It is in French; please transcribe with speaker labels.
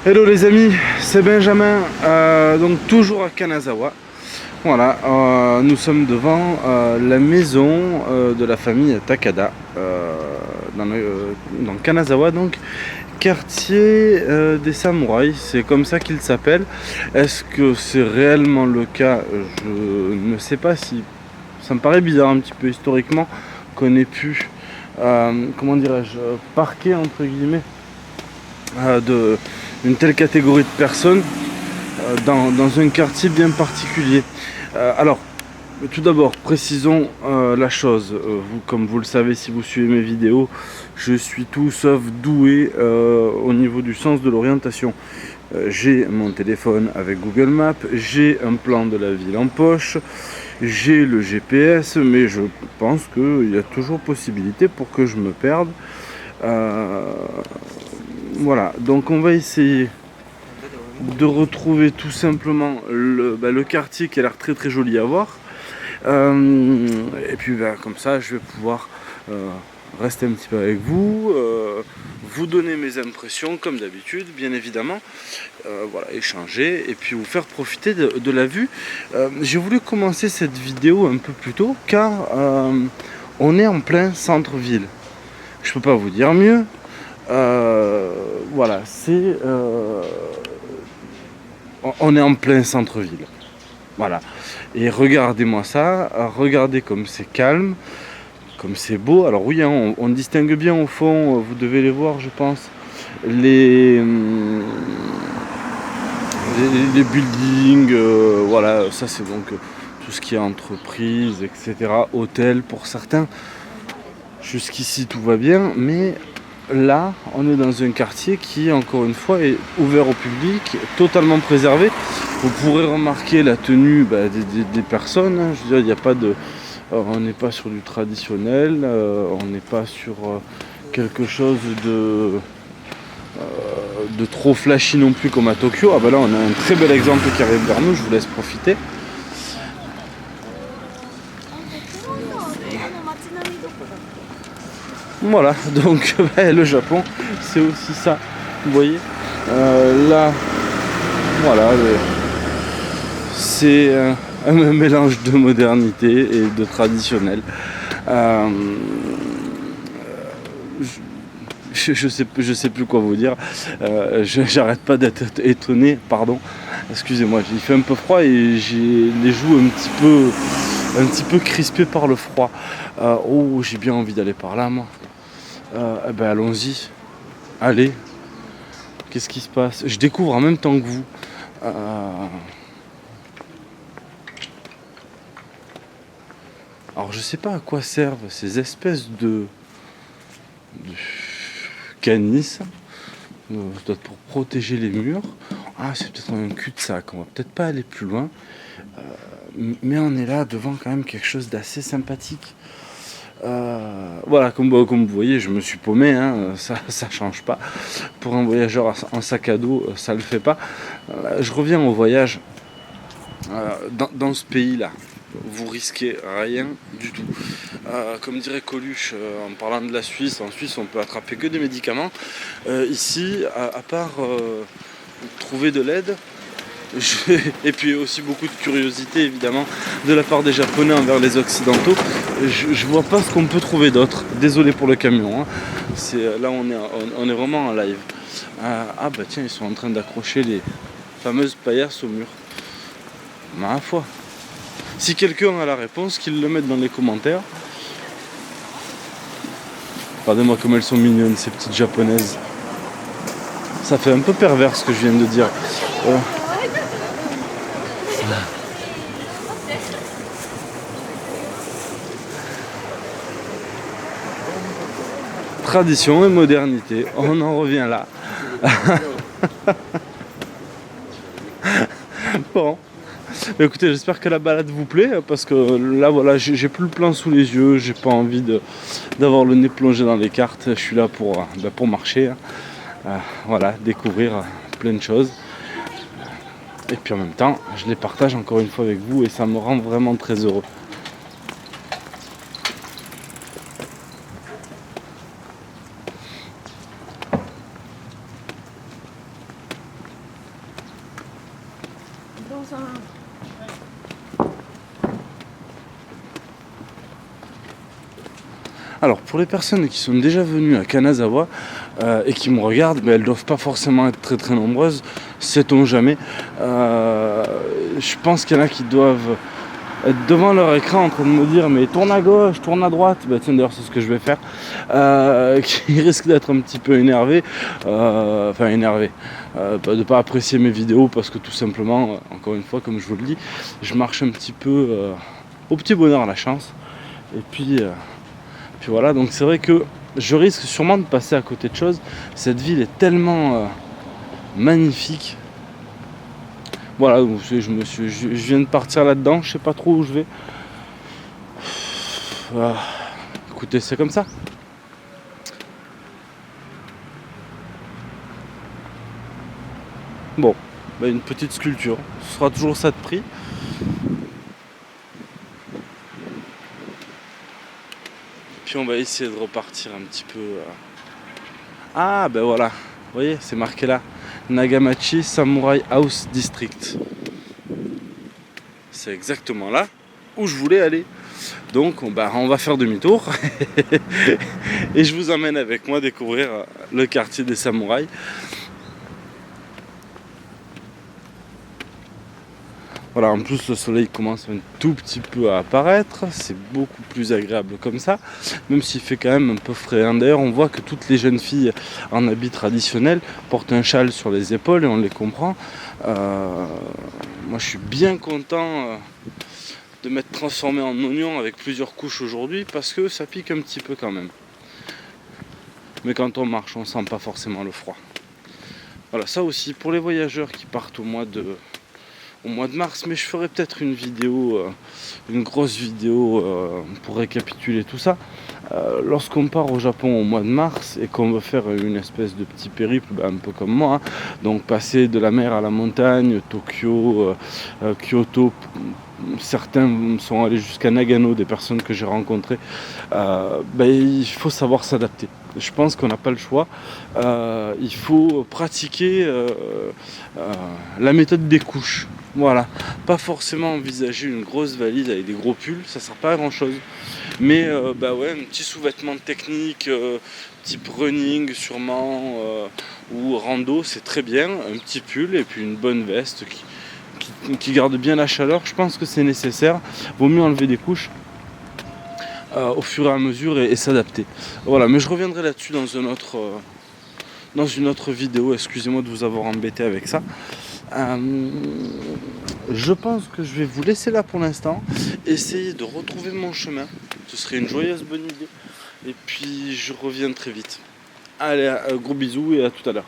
Speaker 1: Hello les amis, c'est Benjamin, donc toujours à Kanazawa. Voilà, nous sommes devant la maison de la famille Takada, dans Kanazawa, donc quartier des samouraïs, c'est comme ça qu'il s'appelle. Est-ce que c'est réellement le cas? Je ne sais pas. Si ça me paraît bizarre un petit peu historiquement qu'on ait pu, comment dirais-je, parquer entre guillemets une telle catégorie de personnes dans un quartier bien particulier. Alors, tout d'abord, précisons la chose. Comme vous le savez, si vous suivez mes vidéos, je suis tout sauf doué au niveau du sens de l'orientation. J'ai mon téléphone avec Google Maps, j'ai un plan de la ville en poche, j'ai le GPS, mais je pense qu'il y a toujours possibilité pour que je me perde. Voilà, donc on va essayer de retrouver tout simplement le quartier qui a l'air très très joli à voir. Et puis comme ça je vais pouvoir rester un petit peu avec vous, vous donner mes impressions comme d'habitude bien évidemment, voilà, échanger et puis vous faire profiter de la vue. J'ai voulu commencer cette vidéo un peu plus tôt car on est en plein centre-ville. Je peux pas vous dire mieux. Voilà, on est en plein centre-ville. Voilà. Et regardez-moi ça, regardez comme c'est calme, comme c'est beau. Alors oui, hein, on distingue bien au fond, vous devez les voir je pense, les buildings, voilà, ça c'est donc tout ce qui est entreprise, etc. Hôtel pour certains. Jusqu'ici tout va bien, mais là on est dans un quartier qui encore une fois est ouvert au public, totalement préservé. Vous pourrez remarquer la tenue des personnes, hein. Je veux dire, il n'y a pas de, on n'est pas sur du traditionnel, on n'est pas sur quelque chose de trop flashy non plus comme à Tokyo. Ah bah là on a un très bel exemple qui arrive vers nous, je vous laisse profiter. Voilà, donc le Japon, c'est aussi ça. Vous voyez, là, voilà, c'est un mélange de modernité et de traditionnel. Je sais plus quoi vous dire. J'arrête pas d'être étonné, pardon. Excusez-moi, il fait un peu froid et j'ai les joues un petit peu crispées par le froid. Oh, j'ai bien envie d'aller par là, moi. Eh ben allons-y. Allez. Qu'est-ce qui se passe? Je découvre en même temps que vous. Alors je sais pas à quoi servent ces espèces de canisses. Ça doit être pour protéger les murs. Ah, c'est peut-être un cul-de-sac. On va peut-être pas aller plus loin. Mais on est là devant quand même quelque chose d'assez sympathique. Voilà, comme vous voyez, je me suis paumé, hein, ça change pas. Pour un voyageur en sac à dos, ça le fait pas. Je reviens au voyage dans ce pays-là. Vous risquez rien du tout. Comme dirait Coluche en parlant de la Suisse, en Suisse on peut attraper que des médicaments. Ici, à part trouver de l'aide, et puis aussi beaucoup de curiosité évidemment de la part des Japonais envers les Occidentaux, je vois pas ce qu'on peut trouver d'autre. Désolé pour le camion, hein. Là on est vraiment en live. Ah bah tiens, ils sont en train d'accrocher les fameuses paillasses au mur. Ma foi. Si quelqu'un a la réponse, qu'il le mette dans les commentaires. Regardez-moi comme elles sont mignonnes ces petites japonaises. Ça fait un peu pervers ce que je viens de dire. Tradition et modernité, on en revient là. Bon, écoutez, j'espère que la balade vous plaît, parce que là voilà, j'ai plus le plan sous les yeux, j'ai pas envie d'avoir le nez plongé dans les cartes. Je suis là pour marcher, hein. Voilà, découvrir plein de choses. Et puis en même temps, je les partage encore une fois avec vous et ça me rend vraiment très heureux.
Speaker 2: dans un...
Speaker 1: Alors pour les personnes qui sont déjà venues à Kanazawa et qui me regardent, elles ne doivent pas forcément être très très nombreuses, sait-on jamais. Je pense qu'il y en a qui doivent être devant leur écran en train de me dire mais tourne à gauche, tourne à droite. Tiens, d'ailleurs c'est ce que je vais faire. Qui risquent d'être un petit peu énervés, de ne pas apprécier mes vidéos parce que tout simplement, encore une fois comme je vous le dis, je marche un petit peu au petit bonheur à la chance. Et puis voilà, donc c'est vrai que je risque sûrement de passer à côté de choses. Cette ville est tellement magnifique. Voilà, donc je viens de partir là-dedans, je sais pas trop où je vais. Écoutez, c'est comme ça. Bon, une petite sculpture, ce sera toujours ça de prix. Puis on va essayer de repartir un petit peu. Ah ben voilà, vous voyez, c'est marqué là. Nagamachi Samurai House District. C'est exactement là où je voulais aller. Donc on va faire demi-tour. Et je vous emmène avec moi découvrir le quartier des samouraïs. Voilà, en plus le soleil commence un tout petit peu à apparaître, c'est beaucoup plus agréable comme ça, même s'il fait quand même un peu frais. D'ailleurs on voit que toutes les jeunes filles en habit traditionnel portent un châle sur les épaules et on les comprend. Moi je suis bien content de m'être transformé en oignon avec plusieurs couches aujourd'hui parce que ça pique un petit peu quand même. Mais quand on marche on sent pas forcément le froid. Voilà, ça aussi pour les voyageurs qui partent au mois de mars, mais je ferai peut-être une vidéo, une grosse vidéo pour récapituler tout ça. Lorsqu'on part au Japon au mois de mars et qu'on veut faire une espèce de petit périple, un peu comme moi, hein, donc passer de la mer à la montagne, Tokyo, Kyoto, certains sont allés jusqu'à Nagano, des personnes que j'ai rencontrées, il faut savoir s'adapter. Je pense qu'on n'a pas le choix. Il faut pratiquer la méthode des couches. Voilà, pas forcément envisager une grosse valise avec des gros pulls, ça sert pas à grand chose. Mais un petit sous-vêtement technique, type running sûrement, ou rando, c'est très bien. Un petit pull et puis une bonne veste qui garde bien la chaleur, je pense que c'est nécessaire. Vaut mieux enlever des couches au fur et à mesure et s'adapter. Voilà, mais je reviendrai là-dessus dans une autre vidéo. Excusez-moi de vous avoir embêté avec ça. Je pense que je vais vous laisser là pour l'instant, essayer de retrouver mon chemin, ce serait une joyeuse bonne idée, et puis je reviens très vite. Allez, gros bisous et à tout à l'heure.